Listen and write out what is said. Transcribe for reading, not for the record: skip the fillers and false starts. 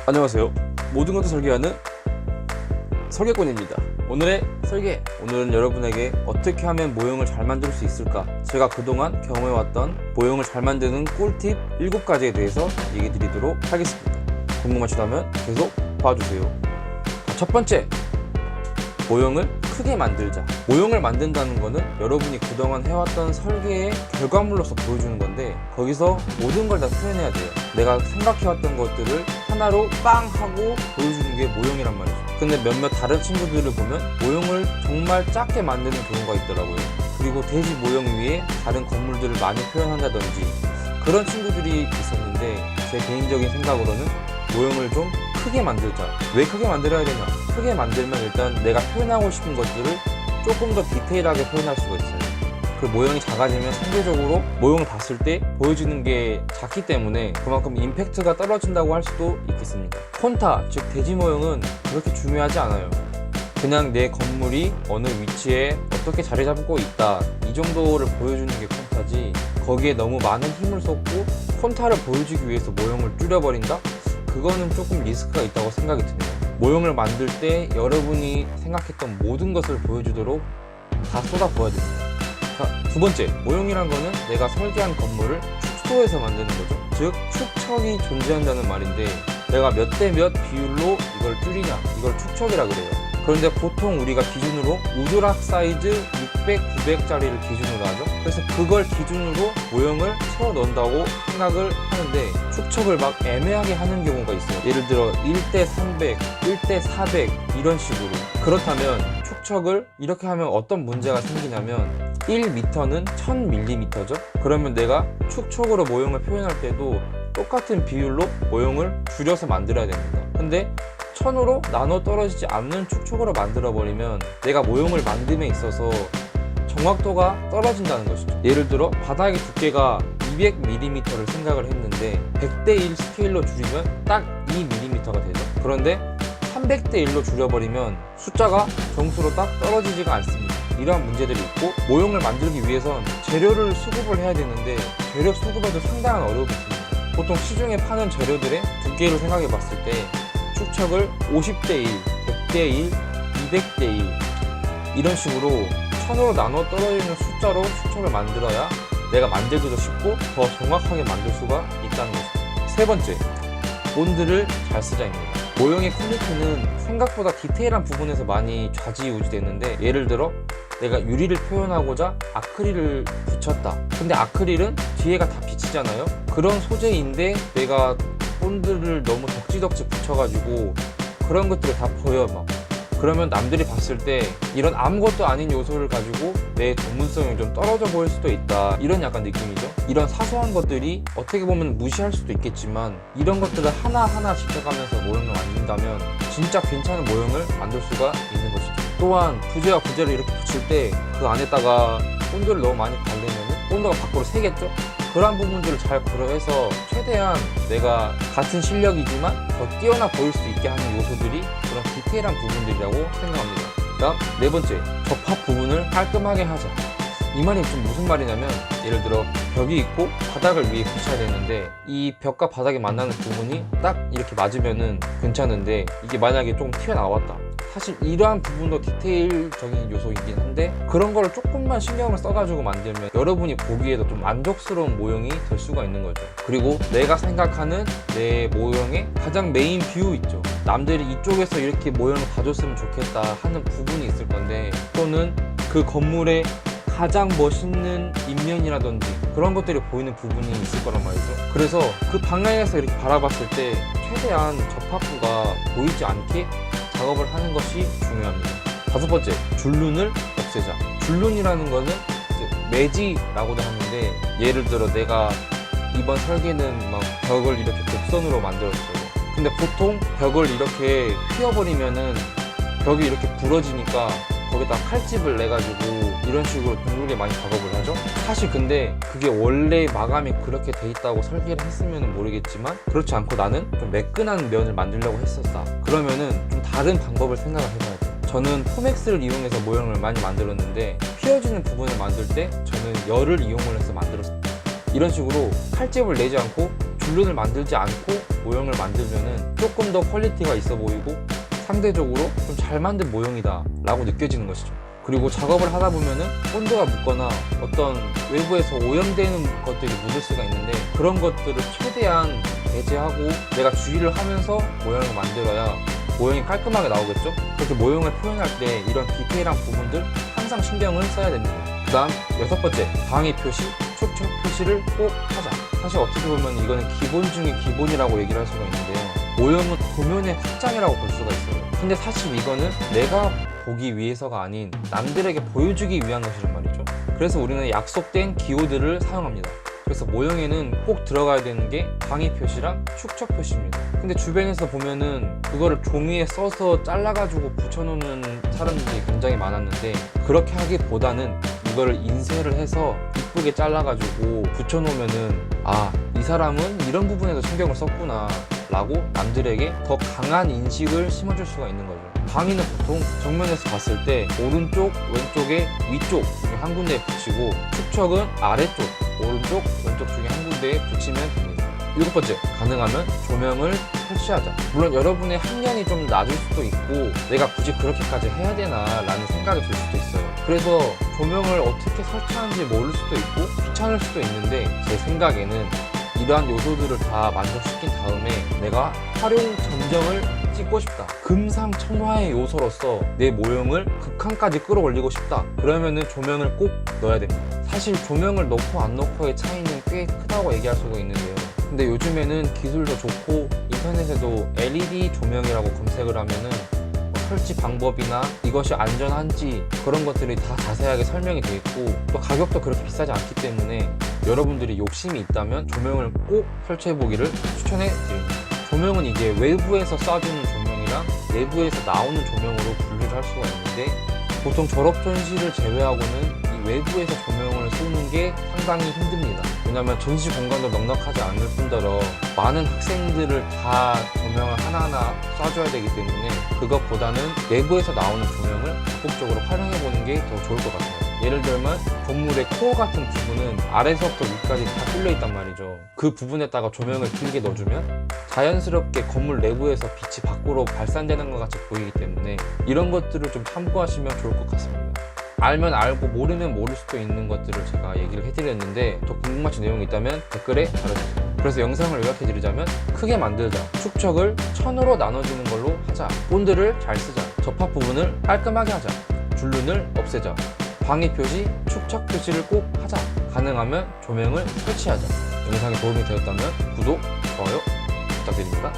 안녕하세요. 모든 것을 설계하는 설계꾼입니다. 오늘은 여러분에게 어떻게 하면 모형을 잘 만들 수 있을까, 제가 그동안 경험해왔던 모형을 잘 만드는 꿀팁 7가지에 대해서 얘기 드리도록 하겠습니다. 궁금하시다면 계속 봐주세요. 첫 번째, 모형을 크게 만들자. 모형을 만든다는 거는 여러분이 그동안 해왔던 설계의 결과물로서 보여주는 건데, 거기서 모든 걸 다 표현해야 돼요. 내가 생각해왔던 것들을 하나로 빵 하고 보여주는 게 모형이란 말이죠. 근데 몇몇 다른 친구들을 보면 모형을 정말 작게 만드는 경우가 있더라고요. 그리고 돼지 모형 위에 다른 건물들을 많이 표현한다든지 그런 친구들이 있었는데, 제 개인적인 생각으로는 모형을 좀 크게 만들자. 왜 크게 만들어야 되냐? 크게 만들면 일단 내가 표현하고 싶은 것들을 조금 더 디테일하게 표현할 수가 있어요. 그 모형이 작아지면 상대적으로 모형을 봤을 때 보여지는 게 작기 때문에 그만큼 임팩트가 떨어진다고 할 수도 있겠습니다. 콘타, 즉 돼지 모형은 그렇게 중요하지 않아요. 그냥 내 건물이 어느 위치에 어떻게 자리 잡고 있다, 이 정도를 보여주는 게 콘타지, 거기에 너무 많은 힘을 쏟고 콘타를 보여주기 위해서 모형을 줄여버린다? 그거는 조금 리스크가 있다고 생각이 드네요. 모형을 만들 때 여러분이 생각했던 모든 것을 보여주도록 다 쏟아부어야 됩니다. 자, 두 번째, 모형이란 거는 내가 설계한 건물을 축소해서 만드는 거죠. 즉, 축척이 존재한다는 말인데, 내가 몇 대 몇 비율로 이걸 줄이냐, 이걸 축척이라 그래요. 그런데 보통 우리가 기준으로 우드락 사이즈 600, 900짜리를 기준으로 하죠. 그래서 그걸 기준으로 모형을 채워 넣는다고 생각을 하는데, 축척을 막 애매하게 하는 경우가 있어요. 예를 들어 1대 300, 1대 400 이런 식으로. 그렇다면 축척을 이렇게 하면 어떤 문제가 생기냐면, 1m는 1000mm죠. 그러면 내가 축척으로 모형을 표현할 때도 똑같은 비율로 모형을 줄여서 만들어야 됩니다. 근데 1000으로 나눠 떨어지지 않는 축척으로 만들어 버리면 내가 모형을 만듦에 있어서 정확도가 떨어진다는 것이죠. 예를 들어 바닥의 두께가 200mm를 생각을 했는데 100대 1 스케일로 줄이면 딱 2mm가 되죠. 그런데 300대 1로 줄여버리면 숫자가 정수로 딱 떨어지지가 않습니다. 이러한 문제들이 있고, 모형을 만들기 위해선 재료를 수급을 해야 되는데 재료 수급에도 상당한 어려움이 있습니다. 보통 시중에 파는 재료들의 두께를 생각해 봤을 때 축척을 50대 1, 100대 1, 200대 1 이런 식으로 1000으로 나눠 떨어지는 숫자로 축척을 만들어야 내가 만들기도 쉽고 더 정확하게 만들 수가 있다는 것이죠. 세 번째, 본드를 잘 쓰자입니다. 모형의 퀄리티는 생각보다 디테일한 부분에서 많이 좌지우지되는데, 예를 들어 내가 유리를 표현하고자 아크릴을 붙였다. 근데 아크릴은 뒤에가 다 비치잖아요. 그런 소재인데 내가 본드를 너무 덕지덕지 붙여가지고 그런 것들이 다 보여 막. 그러면 남들이 봤을 때 이런 아무것도 아닌 요소를 가지고 내 전문성이 좀 떨어져 보일 수도 있다, 이런 약간 느낌이죠. 이런 사소한 것들이 어떻게 보면 무시할 수도 있겠지만, 이런 것들을 하나하나 지켜가면서 모형을 만든다면 진짜 괜찮은 모형을 만들 수가 있는 것이죠. 또한 부재와 부재를 이렇게 붙일 때 그 안에다가 본드를 너무 많이 바르면 본드가 밖으로 새겠죠. 그런 부분들을 잘 고려해서 최대한 내가 같은 실력이지만 더 뛰어나 보일 수 있게 하는 요소들이 그런 디테일한 부분들이라고 생각합니다. 다음, 네 번째, 접합 부분을 깔끔하게 하자. 이 말이 좀 무슨 말이냐면, 예를 들어 벽이 있고 바닥을 위에 붙여야 되는데 이 벽과 바닥이 만나는 부분이 딱 이렇게 맞으면은 괜찮은데, 이게 만약에 좀 튀어나왔다. 사실 이러한 부분도 디테일적인 요소이긴 한데, 그런 거를 조금만 신경을 써가지고 만들면 여러분이 보기에도 좀 만족스러운 모형이 될 수가 있는 거죠. 그리고 내가 생각하는 내 모형의 가장 메인 뷰 있죠. 남들이 이쪽에서 이렇게 모형을 봐줬으면 좋겠다 하는 부분이 있을 건데, 또는 그 건물의 가장 멋있는 인면이라든지 그런 것들이 보이는 부분이 있을 거란 말이죠. 그래서 그 방향에서 이렇게 바라봤을 때 최대한 접합부가 보이지 않게 작업을 하는 것이 중요합니다. 다섯 번째, 줄눈을 없애자. 줄눈이라는 거는 매지라고도 하는데, 예를 들어 내가 이번 설계는 막 벽을 이렇게 곡선으로 만들었어요. 근데 보통 벽을 이렇게 휘어버리면은 벽이 이렇게 부러지니까 거기다 칼집을 내가지고 이런 식으로 둥글게 많이 작업을 하죠. 사실 근데 그게 원래 마감이 그렇게 돼 있다고 설계를 했으면 모르겠지만, 그렇지 않고 나는 좀 매끈한 면을 만들려고 했었다. 그러면은 좀 다른 방법을 생각을 해봐야 돼요. 저는 포맥스를 이용해서 모형을 많이 만들었는데, 휘어지는 부분을 만들 때 저는 열을 이용을 해서 만들었습니다. 이런 식으로 칼집을 내지 않고 줄눈을 만들지 않고 모형을 만들면은 조금 더 퀄리티가 있어 보이고 상대적으로 좀 잘 만든 모형이다 라고 느껴지는 것이죠. 그리고 작업을 하다 보면은 본드가 묻거나 어떤 외부에서 오염되는 것들이 묻을 수가 있는데, 그런 것들을 최대한 배제하고 내가 주의를 하면서 모형을 만들어야 모형이 깔끔하게 나오겠죠. 그렇게 모형을 표현할 때 이런 디테일한 부분들 항상 신경을 써야 됩니다. 그 다음 6번째, 방위 표시, 축척 표시를 꼭 하자. 사실 어떻게 보면 이거는 기본 중에 기본이라고 얘기를 할 수가 있는데요, 모형은 도면의 확장이라고 볼 수가 있어요. 근데 사실 이거는 내가 보기 위해서가 아닌 남들에게 보여주기 위한 것이란 말이죠. 그래서 우리는 약속된 기호들을 사용합니다. 그래서 모형에는 꼭 들어가야 되는 게 방위 표시랑 축척 표시입니다. 근데 주변에서 보면은 그거를 종이에 써서 잘라가지고 붙여놓는 사람들이 굉장히 많았는데, 그렇게 하기보다는 이거를 인쇄를 해서 이쁘게 잘라가지고 붙여놓으면은 아, 이 사람은 이런 부분에서 신경을 썼구나 라고 남들에게 더 강한 인식을 심어줄 수가 있는 거죠. 방위는 보통 정면에서 봤을 때 오른쪽, 왼쪽에 위쪽 중에 한 군데에 붙이고, 축척은 아래쪽, 오른쪽, 왼쪽 중에 한 군데에 붙이면 됩니다. 7번째, 가능하면 조명을 설치하자. 물론 여러분의 학년이 좀 낮을 수도 있고 내가 굳이 그렇게까지 해야 되나 라는 생각이 들 수도 있어요. 그래서 조명을 어떻게 설치하는지 모를 수도 있고 귀찮을 수도 있는데, 제 생각에는 이러한 요소들을 다 만족시킨 다음에 내가 활용 전정을 찍고 싶다, 금상첨화의 요소로서 내 모형을 극한까지 끌어올리고 싶다, 그러면은 조명을 꼭 넣어야 됩니다. 사실 조명을 넣고 안 넣고의 차이는 꽤 크다고 얘기할 수가 있는데요, 근데 요즘에는 기술도 좋고 인터넷에도 LED 조명이라고 검색을 하면은 설치 방법이나 이것이 안전한지 그런 것들이 다 자세하게 설명이 되어 있고, 또 가격도 그렇게 비싸지 않기 때문에 여러분들이 욕심이 있다면 조명을 꼭 설치해 보기를 추천해 드립니다. 조명은 이게 외부에서 쏴주는 조명이랑 내부에서 나오는 조명으로 분류를 할 수가 있는데, 보통 졸업 전시를 제외하고는 이 외부에서 조명을 쏘는 게 상당히 힘듭니다. 왜냐면 전시 공간도 넉넉하지 않을 뿐더러 많은 학생들을 다 조명을 하나하나 쏴줘야 되기 때문에 그것보다는 내부에서 나오는 조명을 적극적으로 활용해보는 게 더 좋을 것 같아요. 예를 들면 건물의 코어 같은 부분은 아래서부터 위까지 다 뚫려 있단 말이죠. 그 부분에다가 조명을 길게 넣어주면 자연스럽게 건물 내부에서 빛이 밖으로 발산되는 것 같이 보이기 때문에 이런 것들을 좀 참고하시면 좋을 것 같습니다. 알면 알고 모르면 모를 수도 있는 것들을 제가 얘기를 해드렸는데, 더 궁금하신 내용이 있다면 댓글에 달아주세요. 그래서 영상을 요약해드리자면, 크게 만들자, 축척을 천으로 나눠지는 걸로 하자, 본드를 잘 쓰자, 접합 부분을 깔끔하게 하자, 줄눈을 없애자, 방위 표시, 축척 표시를 꼭 하자, 가능하면 조명을 설치하자. 영상이 도움이 되었다면 구독, 좋아요 부탁드립니다.